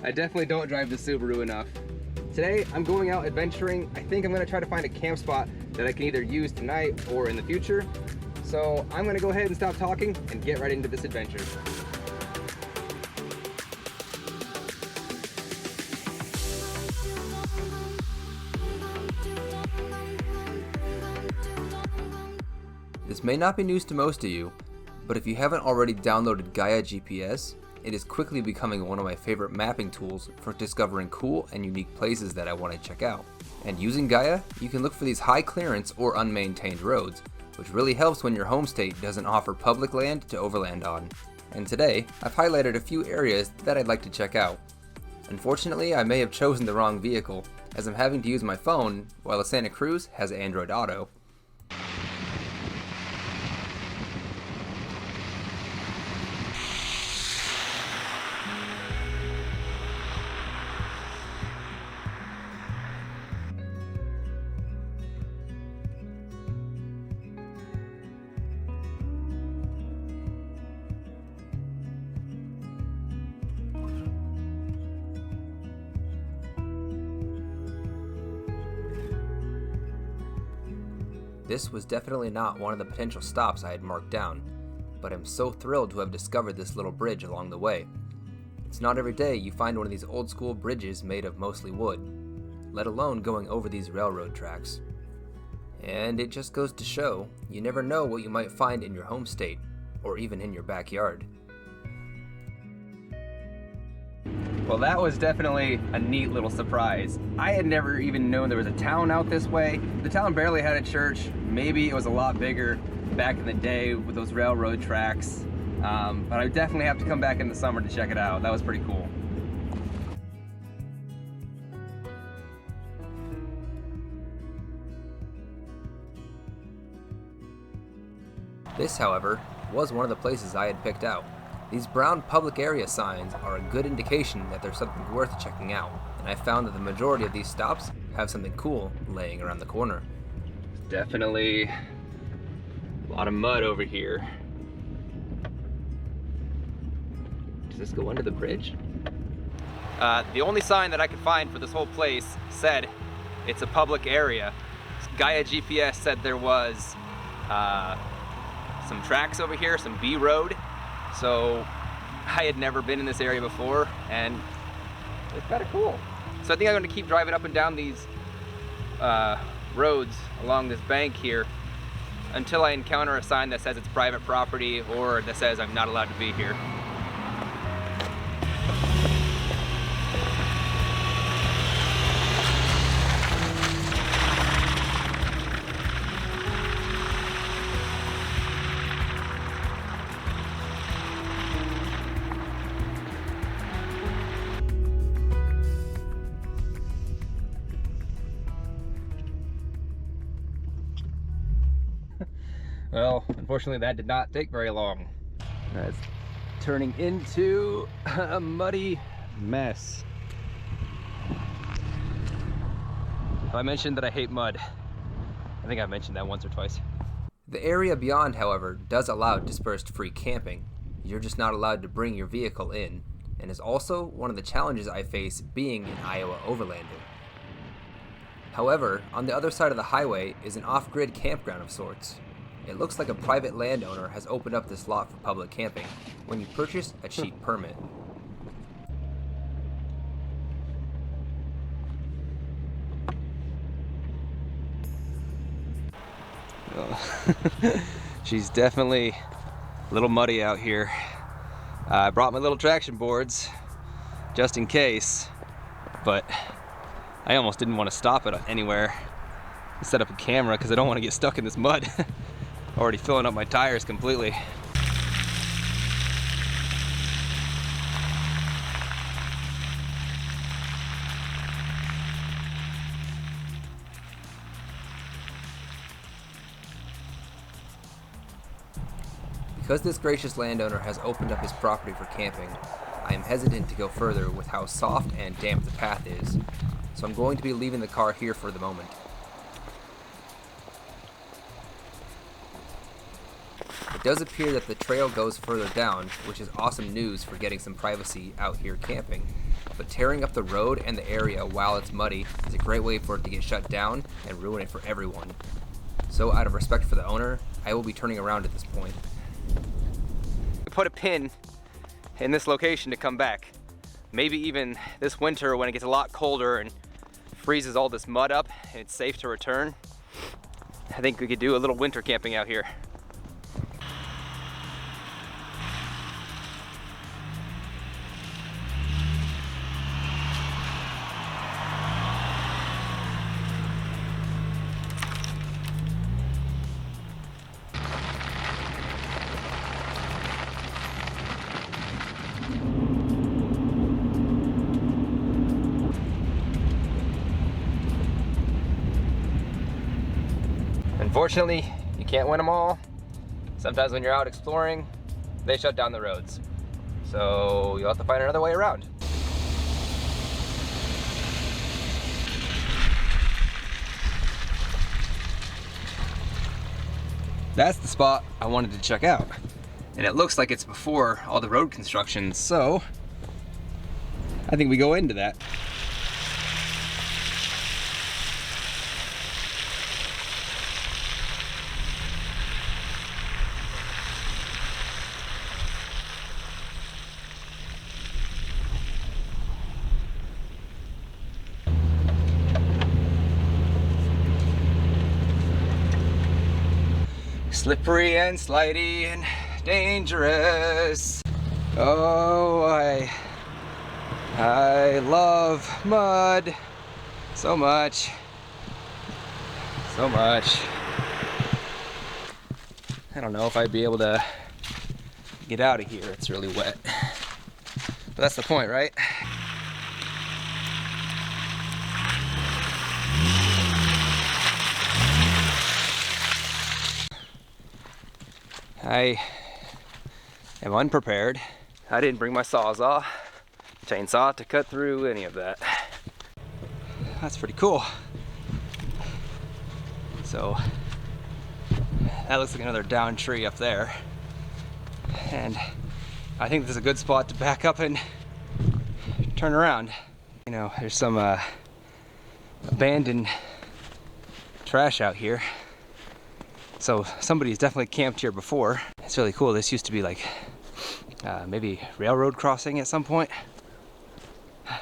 I definitely don't drive the Subaru enough. Today, I'm going out adventuring. I think I'm gonna try to find a camp spot that I can either use tonight or in the future. So I'm gonna go ahead and stop talking and get right into this adventure. This may not be news to most of you, but if you haven't already downloaded Gaia GPS, it is quickly becoming one of my favorite mapping tools for discovering cool and unique places that I want to check out. And using Gaia, you can look for these high clearance or unmaintained roads, which really helps when your home state doesn't offer public land to overland on. And today, I've highlighted a few areas that I'd like to check out. Unfortunately, I may have chosen the wrong vehicle, as I'm having to use my phone while the Santa Cruz has Android Auto. This was definitely not one of the potential stops I had marked down, but I'm so thrilled to have discovered this little bridge along the way. It's not every day you find one of these old school bridges made of mostly wood, let alone going over these railroad tracks. And it just goes to show, you never know what you might find in your home state, or even in your backyard. Well, that was definitely a neat little surprise. I had never even known there was a town out this way. The town barely had a church. Maybe it was a lot bigger back in the day with those railroad tracks. But I definitely have to come back in the summer to check it out. That was pretty cool. This, however, was one of the places I had picked out. These brown public area signs are a good indication that there's something worth checking out, and I found that the majority of these stops have something cool laying around the corner. Definitely a lot of mud over here. Does this go under the bridge? The only sign that I could find for this whole place said it's a public area. Gaia GPS said there was some tracks over here, some B road. So I had never been in this area before, and it's kind of cool. So I think I'm going to keep driving up and down these roads along this bank here until I encounter a sign that says it's private property or that says I'm not allowed to be here. Well, unfortunately that did not take very long. That's turning into a muddy mess. Have I mentioned that I hate mud? I think I've mentioned that once or twice. The area beyond, however, does allow dispersed free camping. You're just not allowed to bring your vehicle in, and is also one of the challenges I face being an Iowa overlander. However, on the other side of the highway is an off-grid campground of sorts. It looks like a private landowner has opened up this lot for public camping when you purchase a cheap permit. She's definitely a little muddy out here. I brought my little traction boards just in case, but I almost didn't want to stop it anywhere and set up a camera because I don't want to get stuck in this mud. Already filling up my tires completely. Because this gracious landowner has opened up his property for camping, I am hesitant to go further with how soft and damp the path is, so I'm going to be leaving the car here for the moment. It does appear that the trail goes further down, which is awesome news for getting some privacy out here camping. but tearing up the road and the area while it's muddy is a great way for it to get shut down and ruin it for everyone. So out of respect for the owner, I will be turning around at this point. Put a pin in this location to come back. Maybe even this winter when it gets a lot colder and freezes all this mud up and it's safe to return. I think we could do a little winter camping out here. Unfortunately, you can't win them all. Sometimes when you're out exploring, they shut down the roads. So you'll have to find another way around. That's the spot I wanted to check out. And it looks like it's before all the road construction, so I think we go into that. Slippery and slidey and dangerous. Oh, I love mud so much. So much. I don't know if I'd be able to get out of here. It's really wet. But that's the point, right? I am unprepared. I didn't bring my sawzall, chainsaw to cut through any of that. That's pretty cool. So that looks like another down tree up there. And I think this is a good spot to back up and turn around. You know, there's some abandoned trash out here. So somebody's definitely camped here before. It's really cool. This used to be like maybe railroad crossing at some point. Kind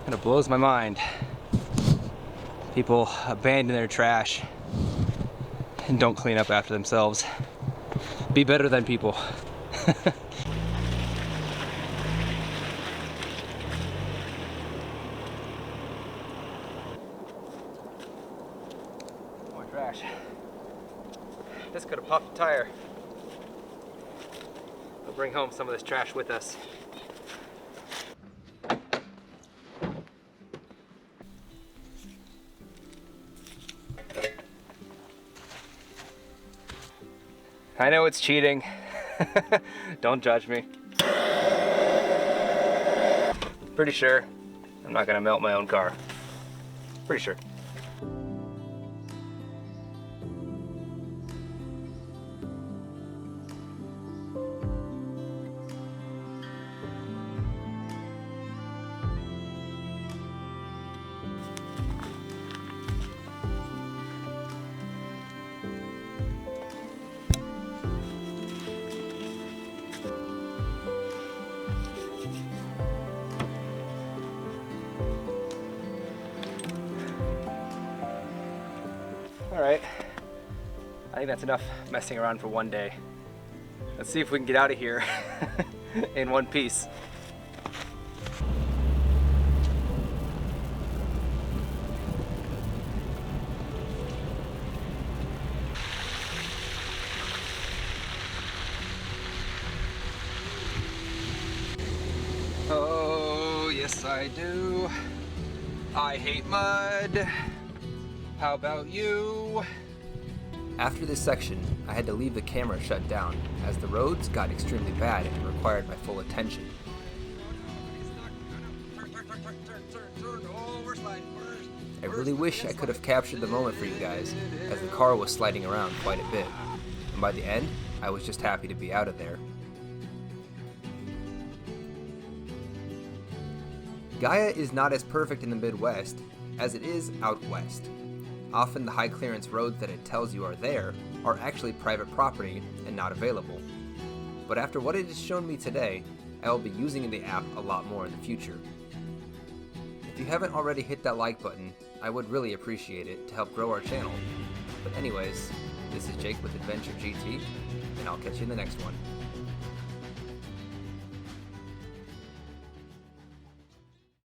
of blows my mind. People abandon their trash and don't clean up after themselves. Be better than people. Trash. This could have popped a tire. We'll bring home some of this trash with us. I know it's cheating. Don't judge me. Pretty sure I'm not gonna melt my own car. Pretty sure. Alright, I think that's enough messing around for one day. Let's see if we can get out of here in one piece. Oh, yes I do. I hate mud. How about you? After this section, I had to leave the camera shut down as the roads got extremely bad and required my full attention. I really wish I could have captured the moment for you guys, as the car was sliding around quite a bit, and by the end, I was just happy to be out of there. Gaia is not as perfect in the Midwest as it is out west. Often the high clearance roads that it tells you are there are actually private property and not available. But after what it has shown me today, I will be using the app a lot more in the future. If you haven't already hit that like button, I would really appreciate it to help grow our channel. But anyways, this is Jake with Adventure GT, and I'll catch you in the next one.